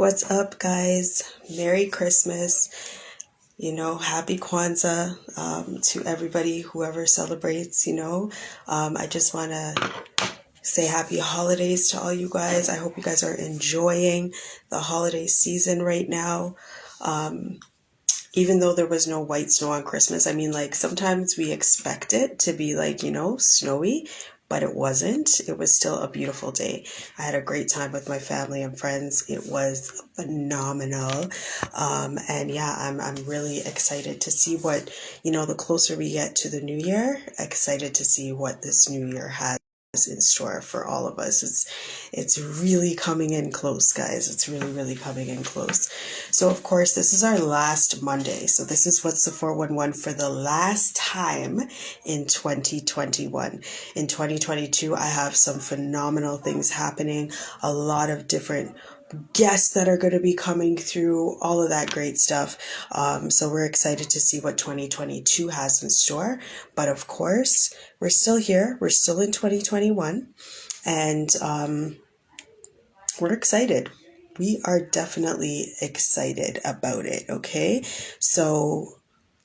What's up, guys? Merry Christmas. Happy Kwanzaa to everybody, whoever celebrates. I just want to say happy holidays to all you guys. I hope you guys are enjoying the holiday season right now. Even though there was no white snow on Christmas, I mean, like, sometimes we expect it to be like, snowy, but it wasn't. It was still a beautiful day. I had a great time with my family and friends. It was phenomenal. And yeah, I'm really excited to see what, the closer we get to the new year, excited to see what this new year has in store for all of us. It's really coming in close, guys. It's really, really coming in close. So of course, this is our last Monday. So this is What's the 411 for the last time in 2021. In 2022, I have some phenomenal things happening, a lot of different guests that are going to be coming through, all of that great stuff. So we're excited to see what 2022 has in store. But of course, we're still here. We're still in 2021. And we're excited. We are definitely excited about it, okay? So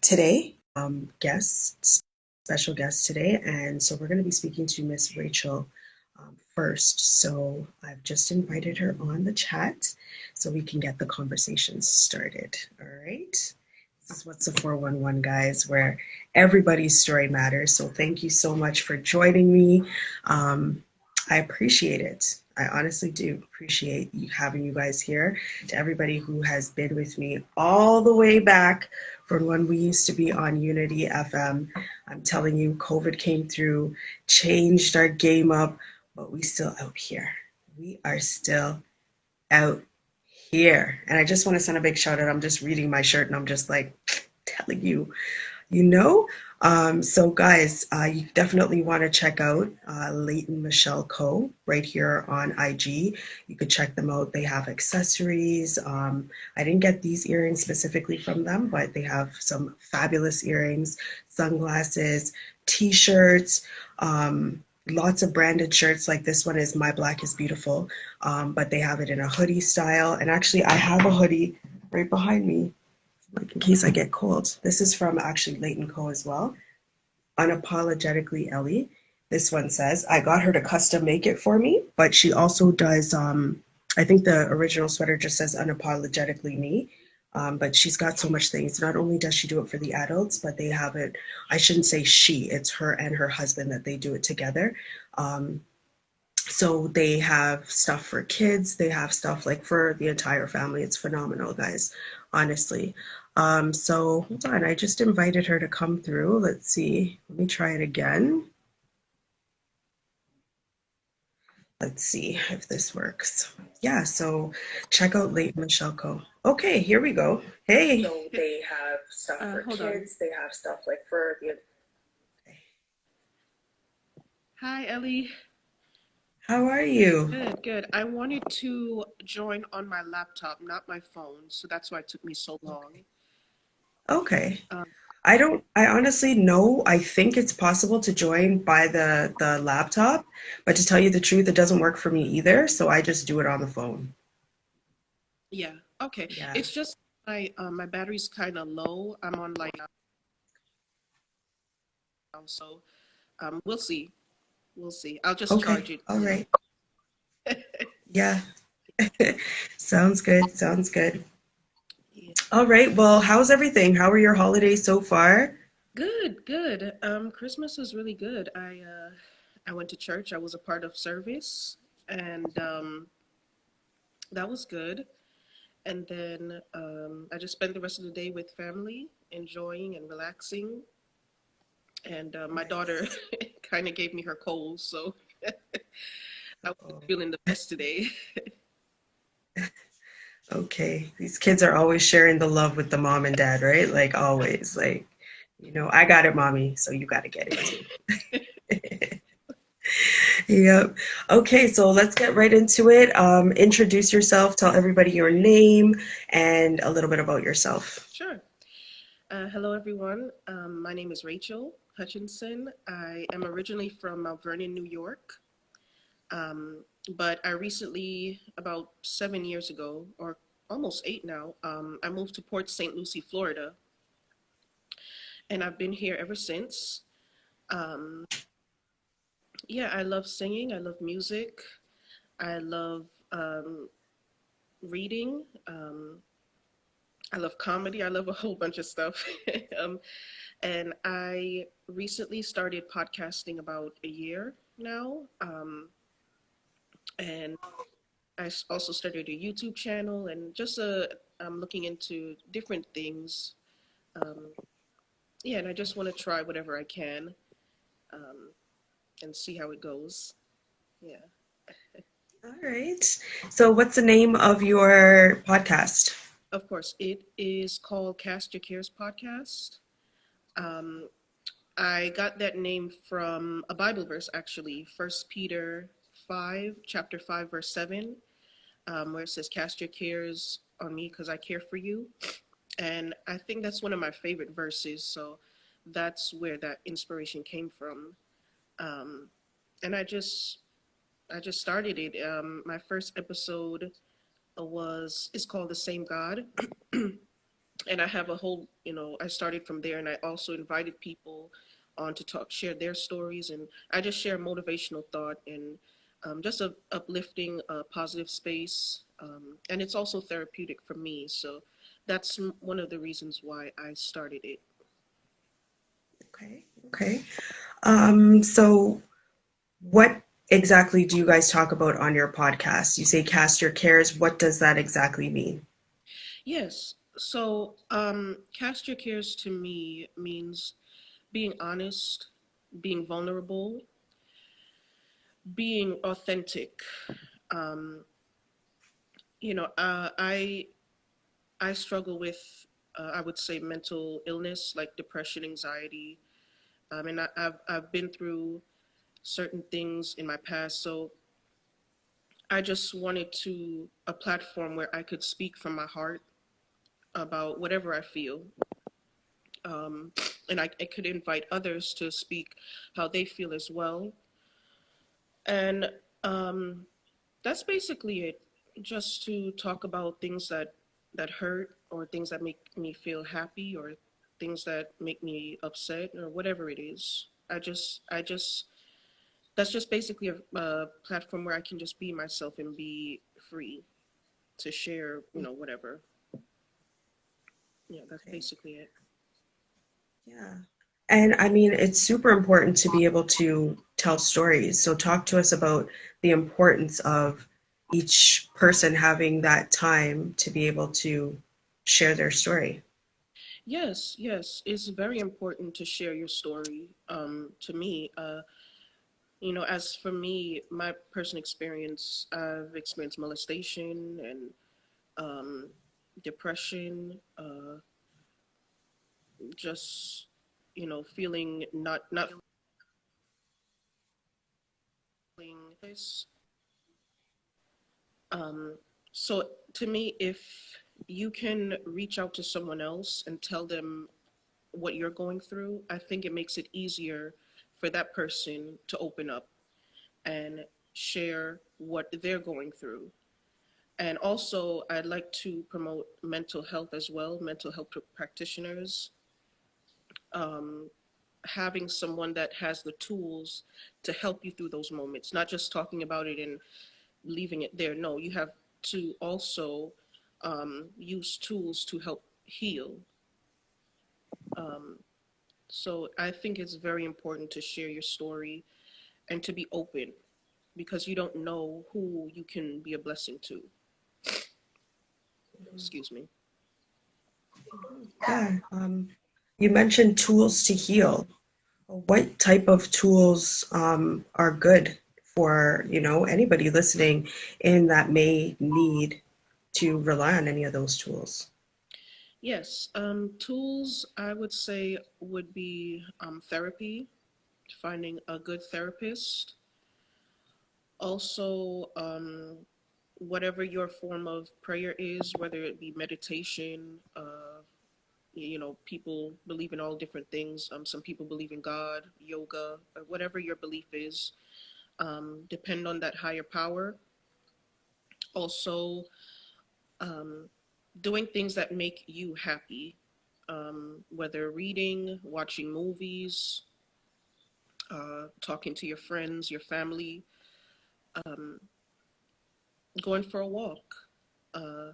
today, special guest today. And so we're going to be speaking to Miss Rachell first. So I've just invited her on the chat so we can get the conversation started. All right. This is What's the 411, guys, where everybody's story matters. So thank you so much for joining me. I appreciate it. I honestly do appreciate having you guys here. To everybody who has been with me all the way back from when we used to be on Unity FM, I'm telling you, COVID came through, changed our game up, but we still out here. We are still out here. And I just want to send a big shout out. I'm just reading my shirt and I'm just like telling you, you know. So guys, you definitely want to check out Leighton Michelle Co. right here on IG. You could check them out. They have accessories. I didn't get these earrings specifically from them, but they have some fabulous earrings, sunglasses, t-shirts, lots of branded shirts. Like this one is My Black is Beautiful, but they have it in a hoodie style. And actually, I have a hoodie right behind me, like in case I get cold. This is from actually Leighton Co. as well. Unapologetically Ellie. This one says, I got her to custom make it for me, but she also does, I think the original sweater just says unapologetically me. But she's got so much things. Not only does she do it for the adults, but they have it, I shouldn't say she, it's her and her husband that they do it together. So they have stuff for kids. They have stuff like for the entire family. It's phenomenal, guys, honestly. So hold on, I just invited her to come through. Let's see. Let me try it again. Let's see if this works. Yeah, so check out Leighton Michelle Co. Okay, here we go. Hey. So they have stuff for kids. On. They have stuff like for the. Okay. Hi, Ellie. How are you? Good, good. I wanted to join on my laptop, not my phone, so that's why it took me so long. Okay. I honestly know, I think it's possible to join by the laptop, but to tell you the truth, it doesn't work for me either, so I just do it on the phone. Yeah, okay. Yeah. It's just my battery's kind of low. I'm on like so we'll see. We'll see. I'll just charge it. All right. Yeah. Sounds good. Sounds good. Yeah. All right. Well, how's everything? How are your holidays so far? Good, good. Christmas was really good. I went to church. I was a part of service, and that was good. And then I just spent the rest of the day with family, enjoying and relaxing. And my daughter kind of gave me her cold, so I was feeling the best today. Okay. These kids are always sharing the love with the mom and dad, right? Like always. Like, I got it, mommy, so you got to get it too. Yep. Okay, so let's get right into it. Introduce yourself, tell everybody your name and a little bit about yourself. Sure. Hello, everyone. My name is Rachell Hutchinson. I am originally from Mount Vernon, New York. But I recently, about 7 years ago, or almost 8 now. I moved to Port St. Lucie, Florida, and I've been here ever since. Um, yeah, I love singing. I love music. I love reading. I love comedy. I love a whole bunch of stuff. um, and I recently started podcasting about a year now. And also started a YouTube channel, and just I'm looking into different things. Um, yeah, and I just want to try whatever I can, um, and see how it goes. Yeah. All right. So, what's the name of your podcast? Of course, it is called Cast Your Cares Podcast. Um, I got that name from a Bible verse, actually, First Peter 5, chapter 5, verse 7, where it says, "Cast your cares on me because I care for you." And I think that's one of my favorite verses. So that's where that inspiration came from. Um, and I just started it. My first episode was it's called "The Same God," and I have a whole, I started from there, and I also invited people on to talk, share their stories, and I just share motivational thought and just a uplifting, positive space, and it's also therapeutic for me. So that's one of the reasons why I started it. Okay. Okay. So, what exactly do you guys talk about on your podcast? You say cast your cares. What does that exactly mean? Yes. So, cast your cares to me means being honest, being vulnerable, being authentic. Um, I struggle with, I would say, mental illness like depression, anxiety, and I've been through certain things in my past. So I just wanted to a platform where I could speak from my heart about whatever I feel, um, and I could invite others to speak how they feel as well. And um, that's basically it. Just to talk about things that hurt, or things that make me feel happy, or things that make me upset, or whatever it is. I just that's just basically a platform where I can just be myself and be free to share, whatever. Yeah, that's Okay. basically it. Yeah. And I mean, it's super important to be able to tell stories. So, talk to us about the importance of each person having that time to be able to share their story. Yes, yes, it's very important to share your story. To me, as for me, my personal experience, I've experienced molestation and um, depression, just feeling not feeling this. Um, so to me, if you can reach out to someone else and tell them what you're going through, I think it makes it easier for that person to open up and share what they're going through. And also, I'd like to promote mental health as well, mental health practitioners. Um, Having someone that has the tools to help you through those moments, not just talking about it and leaving it there. No, you have to also use tools to help heal. Um, so I think it's very important to share your story and to be open, because you don't know who you can be a blessing to. Excuse me. Yeah. You mentioned tools to heal. What type of tools are good for, anybody listening in that may need to rely on any of those tools? Yes, tools I would say would be therapy, finding a good therapist. Also, whatever your form of prayer is, whether it be meditation, people believe in all different things. Some people believe in God, yoga, or whatever your belief is. Depend on that higher power. Also, doing things that make you happy, whether reading, watching movies, talking to your friends, your family, um, going for a walk, uh,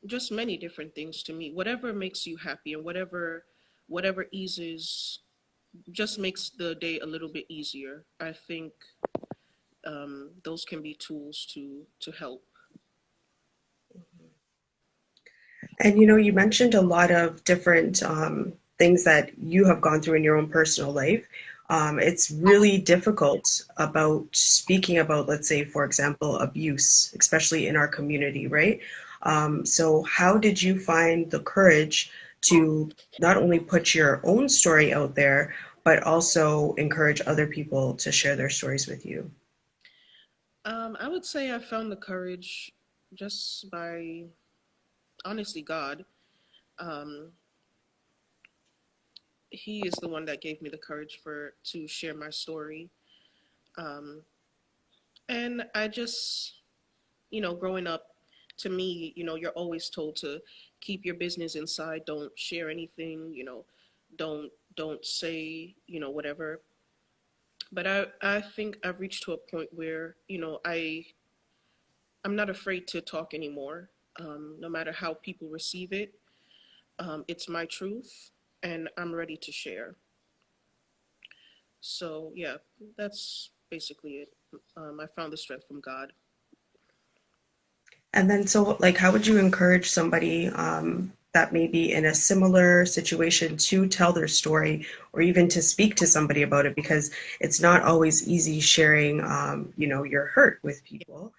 just many different things to me. Whatever makes you happy and whatever eases, just makes the day a little bit easier. I think those can be tools to help. And you mentioned a lot of different things that you have gone through in your own personal life. It's really difficult about speaking about, let's say, for example, abuse, especially in our community, right? So, how did you find the courage to not only put your own story out there, but also encourage other people to share their stories with you? I would say I found the courage just by honestly God. Um, he is the one that gave me the courage for to share my story. Um, and I just, growing up, to me, you're always told to keep your business inside, don't share anything, don't say, whatever. But I think I've reached to a point where, I'm not afraid to talk anymore, no matter how people receive it. It's my truth, and I'm ready to share. So yeah, that's basically it. I found the strength from God. And then, so like, how would you encourage somebody that may be in a similar situation to tell their story or even to speak to somebody about it? Because it's not always easy sharing, your hurt with people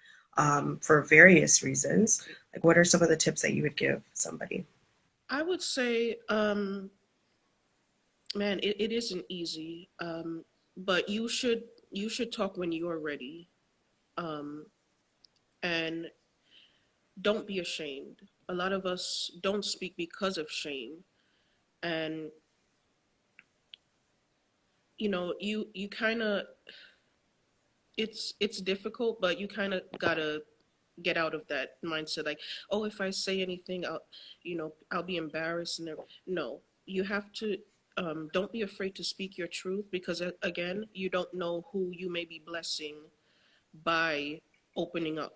for various reasons. Like, what are some of the tips that you would give somebody? I would say, man, it isn't easy, but you should talk when you're ready, um, and don't be ashamed. A lot of us don't speak because of shame, and you kind of, it's difficult, but you kind of gotta get out of that mindset. Like, oh, if I say anything, I'll be embarrassed. And no, you have to. Don't be afraid to speak your truth, because again, you don't know who you may be blessing by opening up.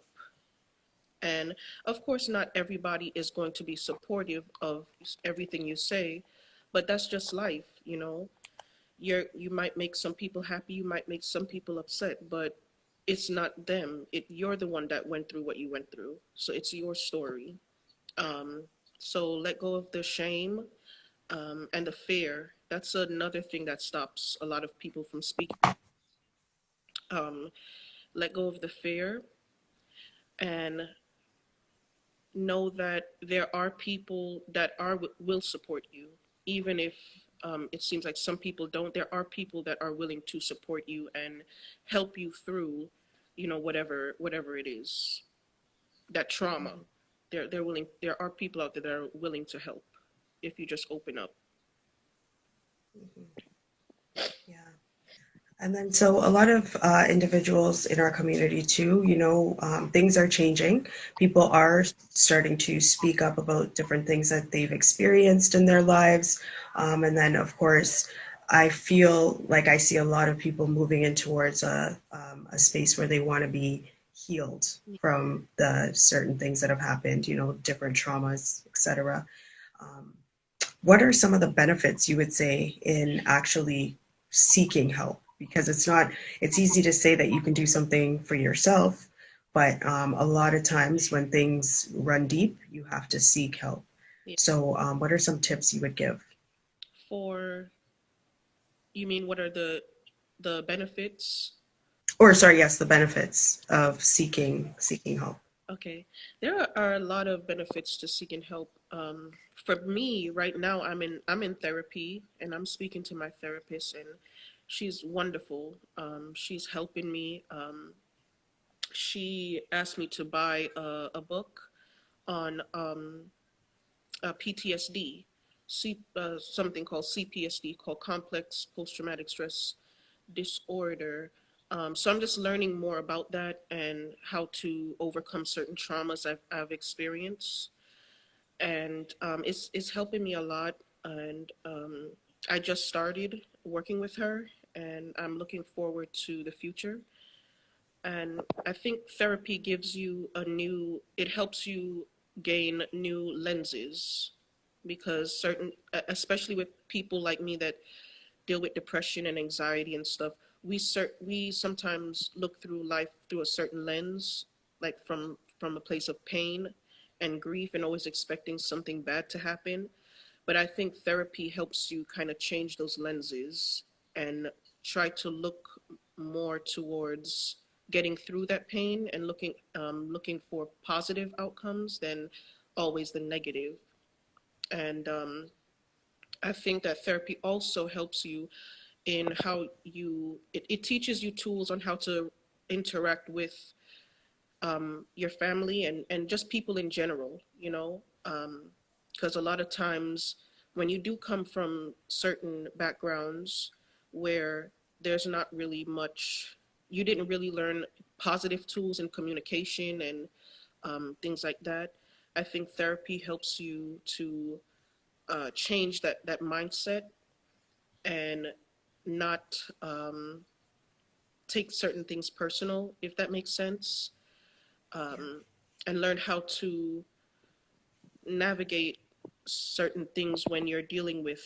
And of course, not everybody is going to be supportive of everything you say, but that's just life, you might make some people happy, you might make some people upset, but it's not them. You're the one that went through what you went through, so it's your story. um so let go of the shame, and the fear. That's another thing that stops a lot of people from speaking. Let go of the fear, and know that there are people that will support you, even if it seems like some people don't. There are people that are willing to support you and help you through, whatever it is, that trauma. They're willing. There are people out there that are willing to help if you just open up. Mhm. Yeah. And then, so a lot of individuals in our community too, things are changing. People are starting to speak up about different things that they've experienced in their lives. And then, of course, I feel like I see a lot of people moving in towards a space where they want to be healed from the certain things that have happened, different traumas, etc. Um, what are some of the benefits you would say in actually seeking help? Because it's easy to say that you can do something for yourself, but a lot of times when things run deep, you have to seek help. Yeah. So, what are some tips you would give? For You mean what are the benefits? Or, sorry, yes, the benefits of seeking help. Okay, there are a lot of benefits to seeking help. For me, right now, I'm in therapy, and I'm speaking to my therapist, and she's wonderful. She's helping me. She asked me to buy a book on PTSD, something called CPSD, called Complex Post Traumatic Stress Disorder. So I'm just learning more about that and how to overcome certain traumas I've experienced, and it's helping me a lot. And I just started working with her, and I'm looking forward to the future. And I think therapy gives you it helps you gain new lenses, because especially with people like me that deal with depression and anxiety and stuff, we sometimes look through life through a certain lens, like from a place of pain and grief, and always expecting something bad to happen. But I think therapy helps you kind of change those lenses and try to look more towards getting through that pain and looking for positive outcomes than always the negative. And I think that therapy also helps you in how it teaches you tools on how to interact with your family and just people in general, because a lot of times when you do come from certain backgrounds where there's not really much, you didn't really learn positive tools in communication and things like that. I think therapy helps you to change that mindset and not take certain things personal, if that makes sense, Yeah. um, and learn how to navigate certain things when you're dealing with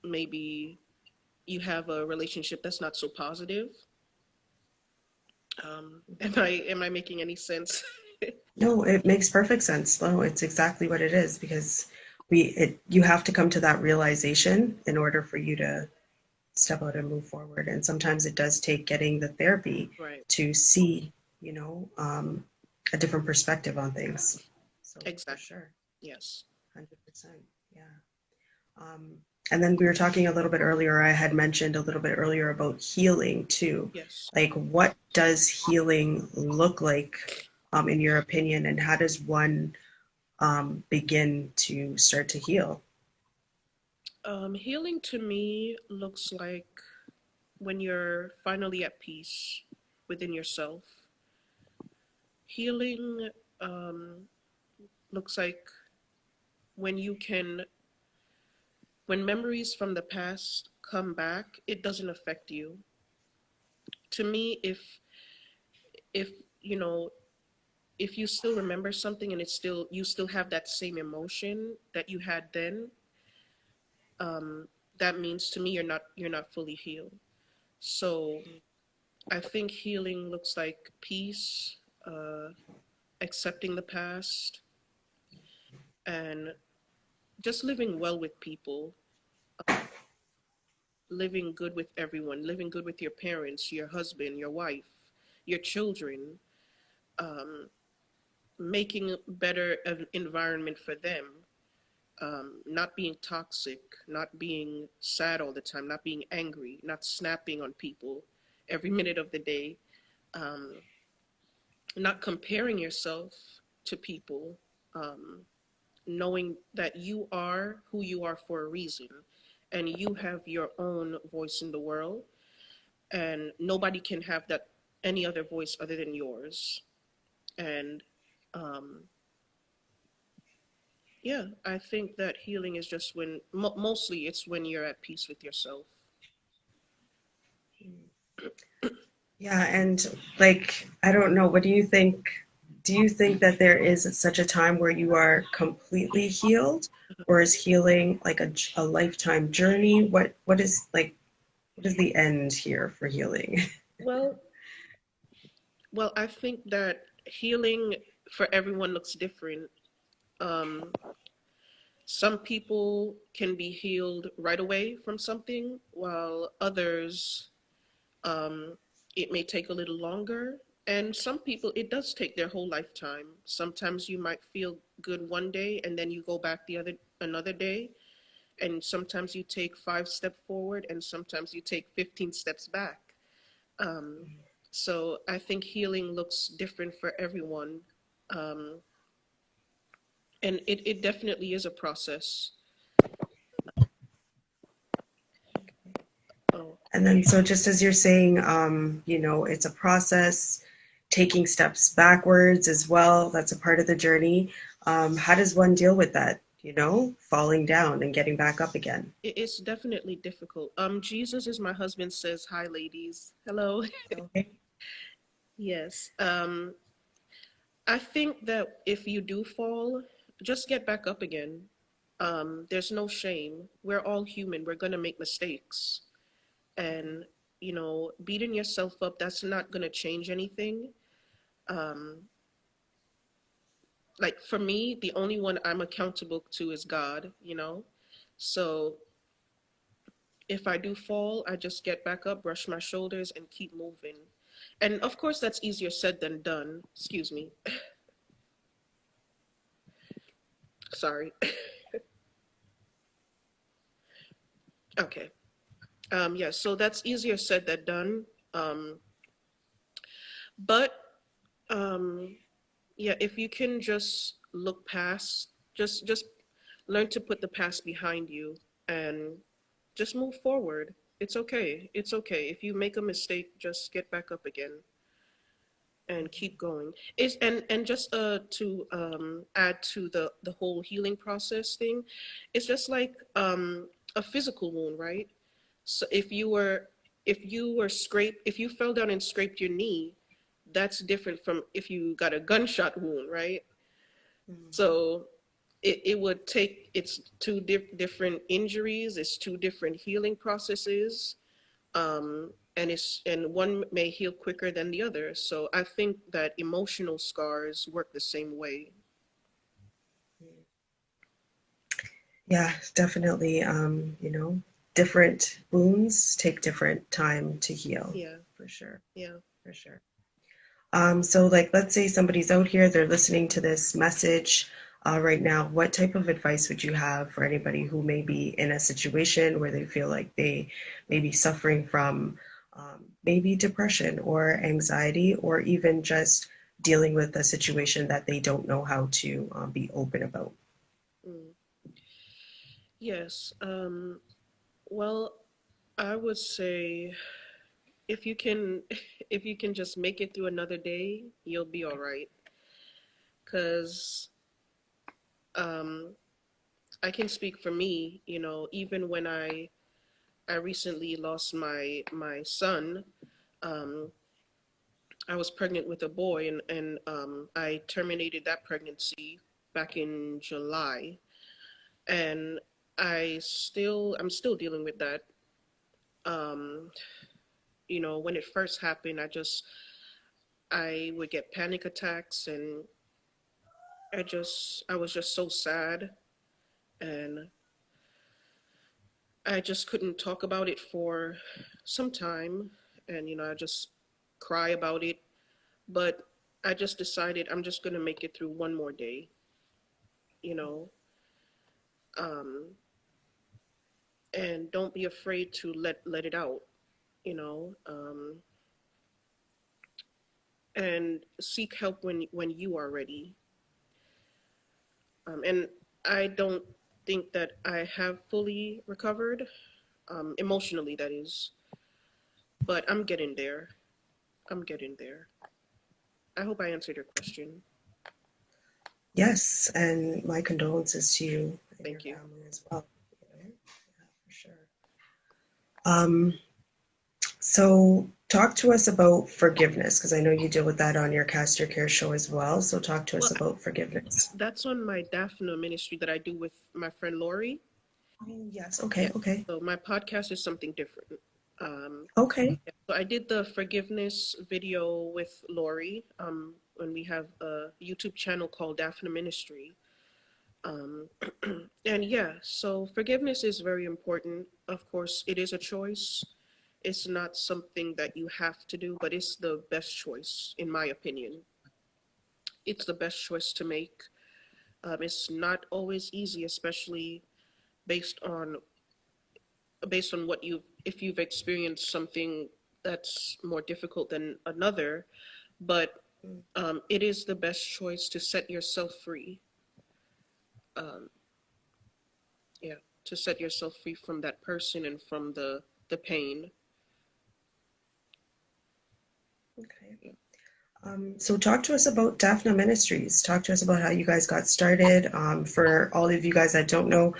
maybe you have a relationship that's not so positive. Am I making any sense? No, it makes perfect sense. No, it's exactly what it is because you have to come to that realization in order for you to step out and move forward. And sometimes it does take getting the therapy Right. to see, you know, a different perspective on things. So for Exactly. sure, Yes. 100%. Yeah. Um, and then we were talking a little bit earlier, I had mentioned a little bit earlier about healing too. Yes. Like, what does healing look like, in your opinion, and how does one begin to start to heal? Healing to me looks like when you're finally at peace within yourself. Healing um, looks like when you can, when memories from the past come back, it doesn't affect you. To me, if you know, if you still remember something and you still have that same emotion that you had then, um, that means to me you're not fully healed. So I think healing looks like peace, uh, accepting the past, and just living well with people, living good with everyone, living good with your parents, your husband, your wife, your children, um, making a better environment for them, not being toxic, not being sad all the time, not being angry, not snapping on people every minute of the day, um, not comparing yourself to people, um, knowing that you are who you are for a reason and you have your own voice in the world, and nobody can have that any other voice other than yours. And um, yeah, I think that healing is just mostly it's when you're at peace with yourself. Yeah, and like, I don't know, what do you think? Do you think that there is such a time where you are completely healed, or is healing like a lifetime journey? What is like, what is the end here for healing? Well, well, I think that healing for everyone looks different. Um, some people can be healed right away from something, while others, um, it may take a little longer. And some people, it does take their whole lifetime. Sometimes you might feel good one day, and then you go back another day, and sometimes you take 5 steps forward, and sometimes you take 15 steps back. Um, so I think healing looks different for everyone. Um, and it definitely is a process. Oh, And then, so just as you're saying, it's a process, taking steps backwards as well. That's a part of the journey. How does one deal with that? Falling down and getting back up again. it's definitely difficult. Jesus is my husband says hi, ladies. Hello. Okay. Yes. I think that if you do fall, just get back up again. There's no shame. We're all human. We're gonna make mistakes, and beating yourself up, that's not gonna change anything. Um, like for me, the only one I'm accountable to is God. So if I do fall, I just get back up, brush my shoulders, and keep moving. And of course, that's easier said than done. Excuse me. Sorry. Okay. Yeah, so that's easier said than done. Um, but um, yeah, if you can just look past, just learn to put the past behind you and just move forward. It's okay. It's okay. If you make a mistake, just get back up again and keep going. Is and just to add to the whole healing process thing, it's just like a physical wound, right? So if you fell down and scraped your knee, that's different from if you got a gunshot wound, right? Mhm. So it would take it's two different injuries, it's two different healing processes, and one may heal quicker than the other. So I think that emotional scars work the same way. Yeah, definitely. Different wounds take different time to heal, Yeah, for sure, yeah. for sure. So, like, let's say somebody's out here, they're listening to this message right now. What type of advice would you have for anybody who may be in a situation where they feel like they may be suffering from maybe depression or anxiety, or even just dealing with a situation that they don't know how to be open about? Mm. Yes. Well, I would say if you can if you can just make it through another day, you'll be all right. Cause um, I can speak for me. Even when I recently lost my son, um, I was pregnant with a boy, and I terminated that pregnancy back in July, and I'm still dealing with that. Um, when it first happened, I would get panic attacks, and I was just so sad, and I just couldn't talk about it for some time, and I just cry about it. But I just decided I'm just gonna make it through one more day, you know, um, and don't be afraid to let it out, you know, um, and seek help when you are ready. And I don't think that I have fully recovered, emotionally, that is, but I'm getting there. I'm getting there. I hope I answered your question. Yes, and my condolences to you and your Thank you. family as well. Yeah, for sure. Um, so talk to us about forgiveness, because I know you deal with that on your Cast Your Care show as well. So talk to us Well, about forgiveness. that's on my Daphna ministry that I do with my friend Lori. Oh, yes. Yeah. Okay. Okay. So my podcast is something different. Um, Okay. yeah. So I did the forgiveness video with Lori. When we have a YouTube channel called Daphna Ministry. Um, and yeah, so forgiveness is very important. Of course, it is a choice. It's not something that you have to do, but it's the best choice, in my opinion. It's the best choice to make. It's not always easy, especially based on what if you've experienced something that's more difficult than another, but it is the best choice to set yourself free. Um, yeah, to set yourself free from that person and from the pain. Okay. So talk to us about Daphna Ministries. Talk to us about how you guys got started. For all of you guys that don't know,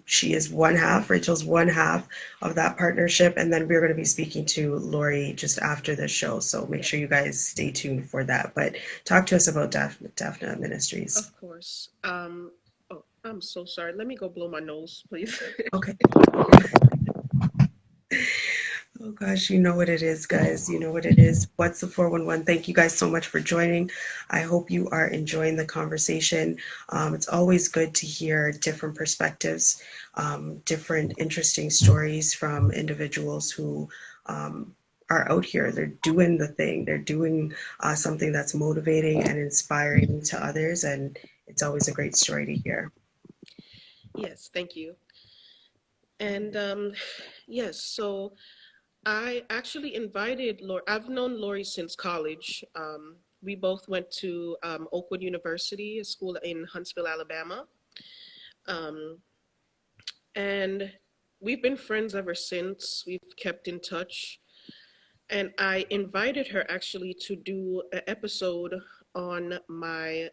she is one half, Rachel's one half of that partnership. And then we're going to be speaking to Lori just after the show. So make Yeah, sure you guys stay tuned for that. But talk to us about Daphna Ministries. of course. Oh, I'm so sorry. Let me go blow my nose, please. Okay. Oh gosh, you know what it is, guys. You know what it is. What's the 411? Thank you guys so much for joining. I hope you are enjoying the conversation. It's always good to hear different perspectives, different interesting stories from individuals who are out here. They're doing the thing, they're doing something that's motivating and inspiring to others. And it's always a great story to hear. Yes, thank you. And yes, so I actually invited Lori. I've known Lori since college. We both went to Oakwood University, a school in Huntsville, Alabama. Um, and we've been friends ever since. We've kept in touch. And I invited her actually to do an episode on my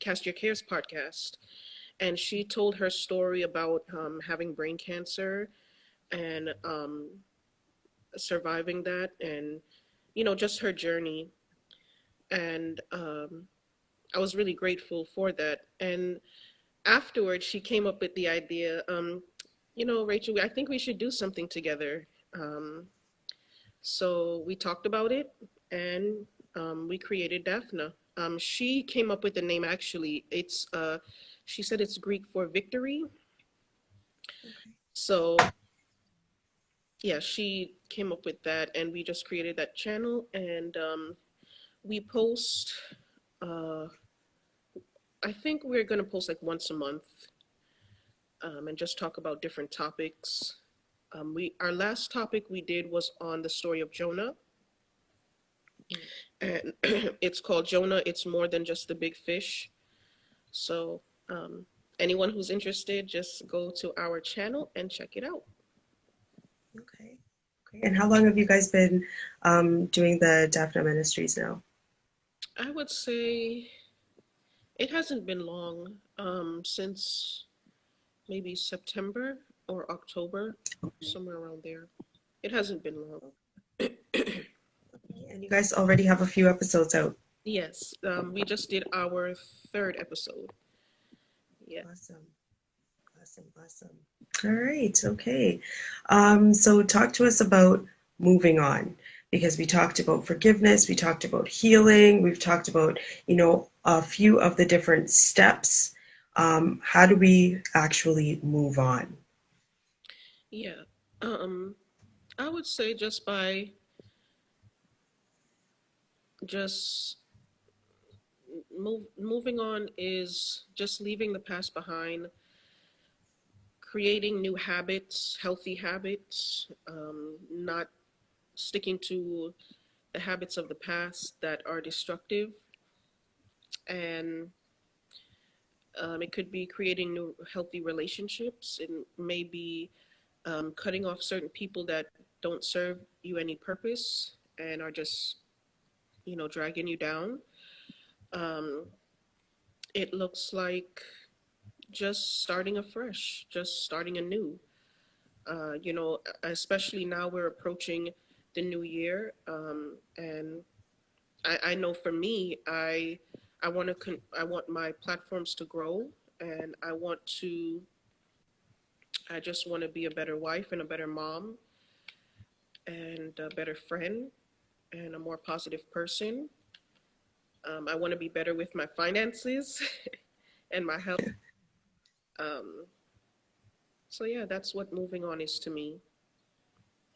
Cast Your Cares podcast. And she told her story about having brain cancer and surviving that, and just her journey. And I was really grateful for that. And afterwards she came up with the idea, Rachel, I think we should do something together. So we talked about it, and we created Daphna. She came up with the name. Actually, it's she said it's Greek for victory. Okay. So yeah, she came up with that, and we just created that channel. And we post, uh, I think we're going to post like once a month, and just talk about different topics. Our last topic we did was on the story of Jonah, Mm. and it's called Jonah. It's more than just the big fish. So anyone who's interested, just go to our channel and check it out. Okay. Okay. And how long have you guys been doing the Daphna Ministries now? I would say it hasn't been long, since maybe September or October, Okay. somewhere around there. It hasn't been long. And you guys already have a few episodes out. Yes, we just did our third episode. Yeah. Awesome. Awesome. Awesome. All right. Okay. So talk to us about moving on, because we talked about forgiveness, we talked about healing, we've talked about, a few of the different steps. How do we actually move on? Yeah. Um, I would say just by just moving on is just leaving the past behind, creating new habits, healthy habits, not sticking to the habits of the past that are destructive. And it could be creating new healthy relationships, and maybe cutting off certain people that don't serve you any purpose and are just, dragging you down. Um, it looks like just starting afresh, just starting anew. Especially now we're approaching the new year, and I know for me, I want my platforms to grow, and I just want to be a better wife and a better mom and a better friend and a more positive person. I want to be better with my finances and my health. Um, so yeah, that's what moving on is to me.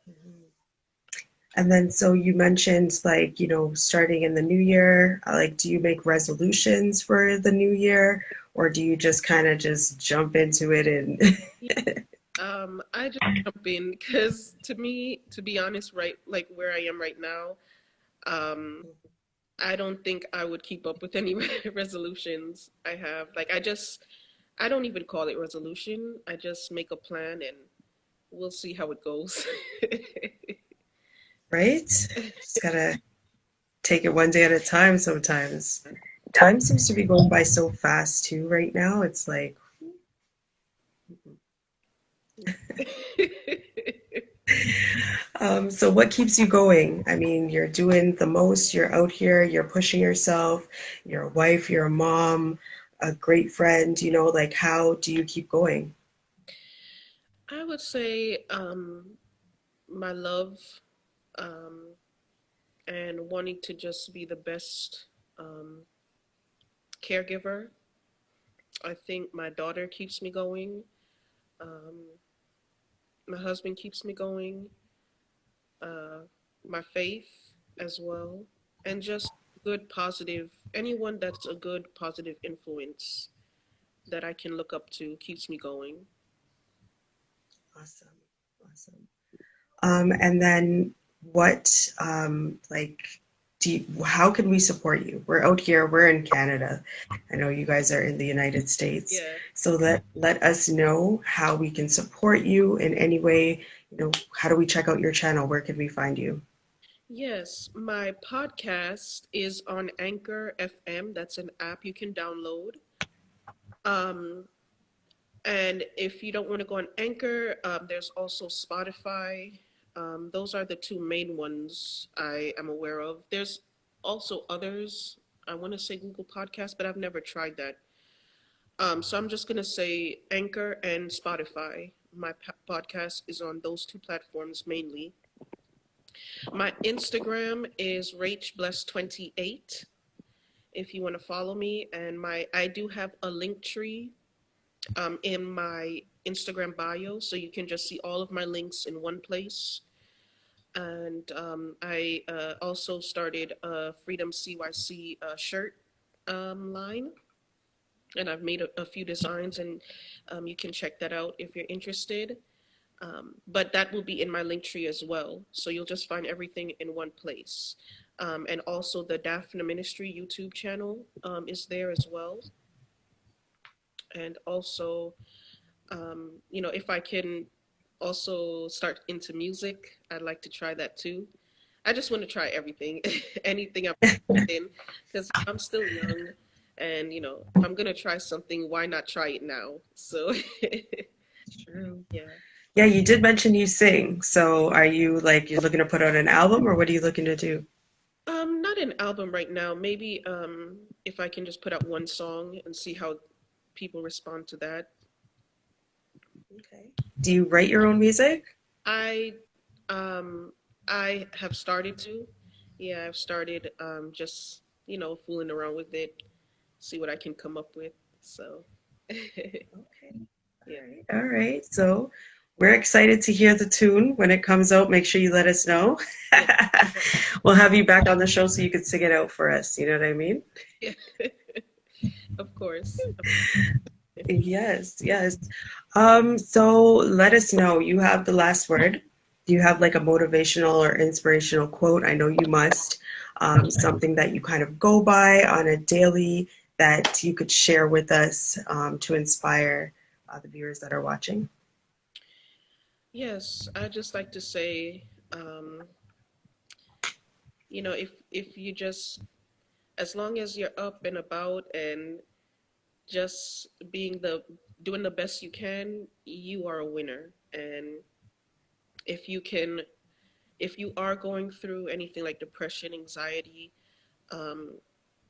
Mhm. And then, so you mentioned, like, starting in the new year, like, do you make resolutions for the new year, or do you just kind of just jump into it and I just jump in because to me, to be honest, right, like where I am right now, um, I don't think I would keep up with any resolutions I have. Like I don't even call it resolution. I just make a plan and we'll see how it goes. Right? Just gotta take it one day at a time sometimes. Time seems to be going by so fast too right now. It's like, so what keeps you going? I mean, you're doing the most, you're out here, you're pushing yourself, you're a wife, you're a mom, a great friend, like how do you keep going? I would say my love, um, and wanting to just be the best um, caregiver. I think my daughter keeps me going. Um, my husband keeps me going. Uh, my faith as well, and just good positive. Anyone that's a good positive influence that I can look up to keeps me going. Awesome. Awesome. And then what, like, how can we support you? We're out here, we're in Canada. I know you guys are in the United States. Yeah. So let us know how we can support you in any way. How do we check out your channel? Where can we find you? Yes, my podcast is on Anchor FM. That's an app you can download. Um, and if you don't want to go on Anchor, there's also Spotify. Those are the two main ones I am aware of. There's also others. I want to say Google Podcast, but I've never tried that. So I'm just going to say Anchor and Spotify. My podcast is on those two platforms mainly. My Instagram is RachBless28 if you want to follow me. And I do have a link tree in my Instagram bio, so you can just see all of my links in one place. And I also started a Freedom CYC shirt line, and I've made a few designs, and you can check that out if you're interested. But that will be in my link tree as well. So you'll just find everything in one place. And also the Daphna Ministry YouTube channel is there as well. And also, if I can also start into music, I'd like to try that too. I just want to try everything, anything I'm in, because I'm still young. And, if I'm going to try something, why not try it now? So, True. yeah. Yeah, you did mention you sing. So are you like you're looking to put out an album or what are you looking to do? Not an album right now. Maybe if I can just put out one song and see how people respond to that. Okay. Do you write your own music? I um I have started to. Yeah, I've started just, fooling around with it, see what I can come up with. So Okay. All yeah. right. All right. So we're excited to hear the tune when it comes out. Make sure you let us know. Yeah. We'll have you back on the show so you can sing it out for us. You know what I mean? Yeah. Of course. Yes, yes. So let us know. You have the last word. Do you have like a motivational or inspirational quote? I know you must. Something that you kind of go by on a daily that you could share with us to inspire the viewers that are watching. Yes, I just like to say, um, if you just, as long as you're up and about and just doing the best you can, you are a winner. And if you can, if you are going through anything like depression, anxiety, um,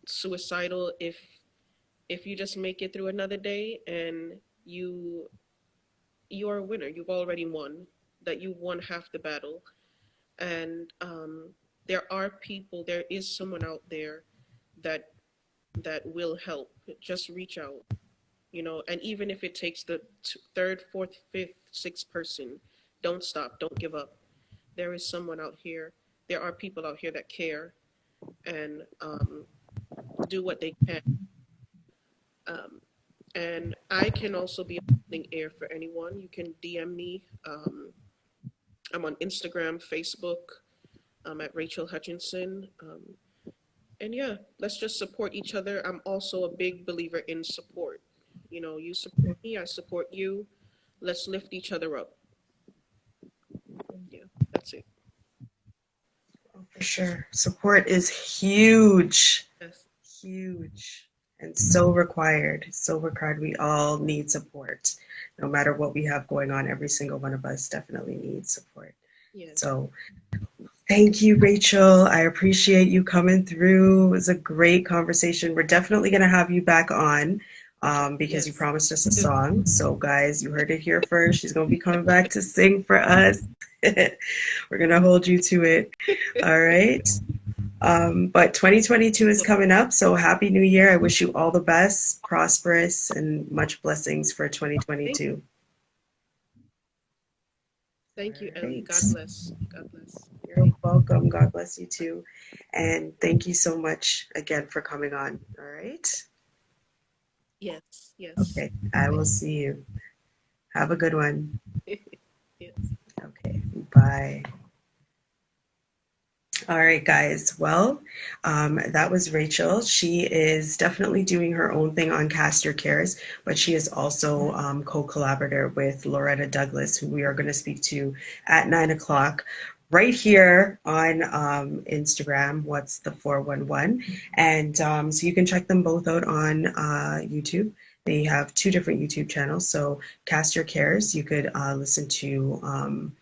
suicidal, if you just make it through another day and you are a winner, you've already won. That you won half the battle. And there is someone out there that will help. Just reach out. And even if it takes the third, fourth, fifth, sixth person, don't stop, don't give up. There is someone out here. There are people out here that care and do what they can. Um, and I can also be a listening ear for anyone. You can DM me. I'm on Instagram, Facebook. I'm at Rachell Hutchinson. And yeah, let's just support each other. I'm also a big believer in support. You support me, I support you. Let's lift each other up. For sure. Support is huge, Yes. huge, and so required. So required. We all need support. No matter what we have going on, every single one of us definitely needs support. Yes. So thank you, Rachel. I appreciate you coming through. It was a great conversation. We're definitely going to have you back on Okay. because you Yes. promised us a song. So, guys, you heard it here first. She's going to be coming back to sing for us. We're going to hold you to it. All right. But 2022 is Yeah. coming up. So, Happy New Year. I wish you all the best, prosperous, and much blessings for Thank, 2022. All thank you, and right. God bless. God bless. You're welcome. God bless you too. And thank you so much again for coming on. All right. Yes. Yes. Okay. I will see you. Have a good one. Yes. Okay. Bye. All right, guys. Well, that was Rachel. She is definitely doing her own thing on Cast Your Cares, but she is also co-collaborator with Loretta Douglas, who we are going to speak to at 9 o'clock right here on Instagram. What's the 411? And so you can check them both out on YouTube. They have two different YouTube channels. So Cast Your Cares, you could listen to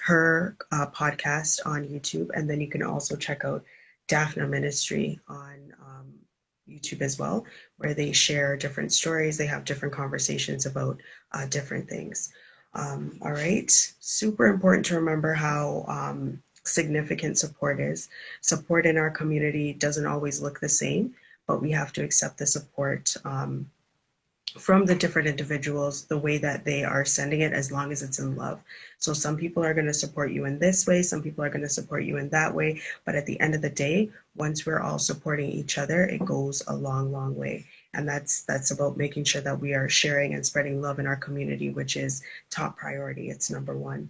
her podcast on YouTube, and then you can also check out Daphna Ministry on YouTube as well, where they share different stories. They have different conversations about different things. All right, super important to remember how significant support is. Support in our community doesn't always look the same, but we have to accept the support from the different individuals the way that they are sending it, as long as it's in love. So some people are going to support you in this way, some people are going to support you in that way, but at the end of the day, once we're all supporting each other, it goes a long, long way. And that's about making sure that we are sharing and spreading love in our community, which is top priority. It's number one.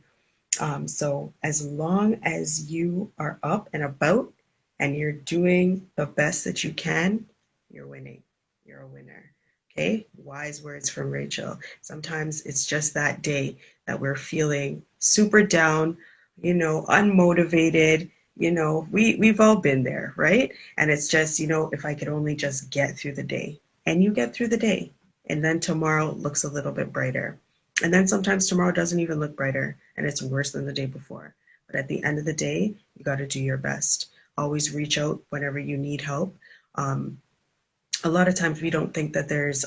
So as long as you are up and about and you're doing the best that you can, you're winning. You're a winner. Okay, wise words from Rachel. Sometimes it's just that day that we're feeling super down, unmotivated. We've all been there, right? And it's just, if I could only just get through the day. And you get through the day. And then tomorrow looks a little bit brighter. And then sometimes tomorrow doesn't even look brighter and it's worse than the day before. But at the end of the day, you got to do your best. Always reach out whenever you need help. Um, a lot of times we don't think that there's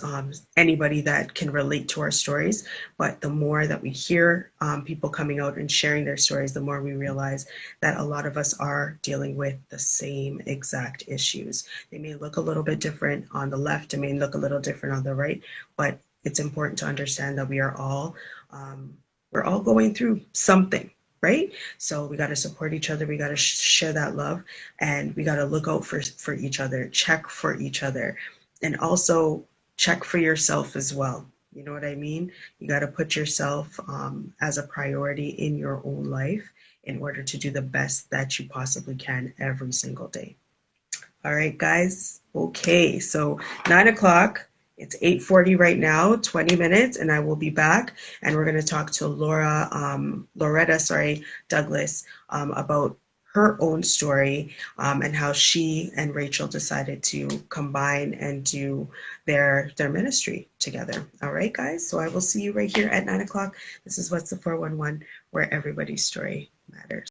anybody that can relate to our stories, but the more that we hear people coming out and sharing their stories, the more we realize that a lot of us are dealing with the same exact issues. They may look a little bit different on the left, it may look a little different on the right, but it's important to understand that um, we're all going through something, right? So we got to support each other, we got to share that love, and we got to look out for each other, check for each other, and also check for yourself as well. You know what I mean? You got to put yourself as a priority in your own life in order to do the best that you possibly can every single day. All right, guys. Okay, so 9 o'clock. It's 8:40 right now, 20 minutes, and I will be back. And we're going to talk to Loretta, Douglas, about her own story and how she and Rachel decided to combine and do their ministry together. All right, guys. So I will see you right here at 9 o'clock. This is What's the 411, where everybody's story matters.